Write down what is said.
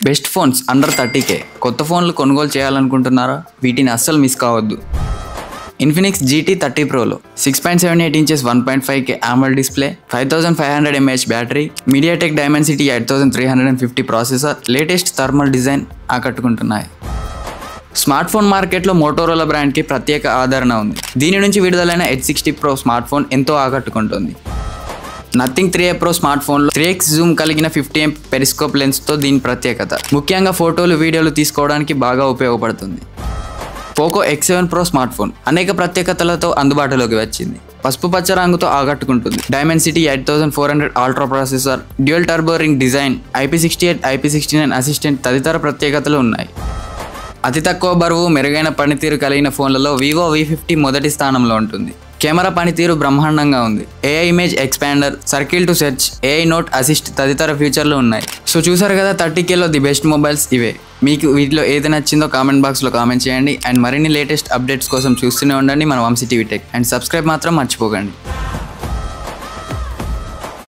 Best phones under 30K కొత్త ఫోన్లు కొనుగోలు చేయాలనుకుంటున్నారా? వీటిని అస్సలు మిస్ కావద్దు. Infinix GT30 Proలో 6.78 inches 1.5K AMOLED display, 5500 mAh battery, MediaTek Dimensity 8350 processor, latest thermal design ఆకట్టుకుంటున్నాయి. స్మార్ట్ ఫోన్ మార్కెట్లో మోటోరోలా బ్రాండ్కి ప్రత్యేక ఆదరణ ఉంది. దీని నుంచి విడుదలైన H60 Pro స్మార్ట్ ఫోన్ ఎంతో ఆకట్టుకుంటుంది. నథింగ్ 3A Pro స్మార్ట్ ఫోన్లో 3x జూమ్ కలిగిన 50MP పెరిస్కోప్ లెన్స్తో దీని ప్రత్యేకత. ముఖ్యంగా ఫోటోలు, వీడియోలు తీసుకోవడానికి బాగా ఉపయోగపడుతుంది. Poco X7 Pro smart phone అనేక ప్రత్యేకతలతో అందుబాటులోకి వచ్చింది. పసుపు పచ్చ రంగుతో ఆకట్టుకుంటుంది. Dimensity 8400 ultra processor, dual turbo ring design, IP68, IP69 assistant తదితర ప్రత్యేకతలు ఉన్నాయి. అతి తక్కువ బరువు, మెరుగైన పనితీరు కలిగిన ఫోన్లలో Vivo V50 మొదటి స్థానంలో ఉంటుంది. కెమెరా పనితీరు బ్రహ్మాండంగా ఉంది. AI image expander, circle to search, AI note assist తదితర ఫీచర్లు ఉన్నాయి. సో చూసారు కదా 30Kలో ది బెస్ట్ మొబైల్స్ ఇవే. మీకు వీటిలో ఏది నచ్చిందో కామెంట్ బాక్స్లో కామెంట్ చేయండి. అండ్ మరిన్ని లేటెస్ట్ అప్డేట్స్ కోసం చూస్తూనే ఉండండి మన Vamsi TV tech. And subscribe మాత్రం మర్చిపోకండి.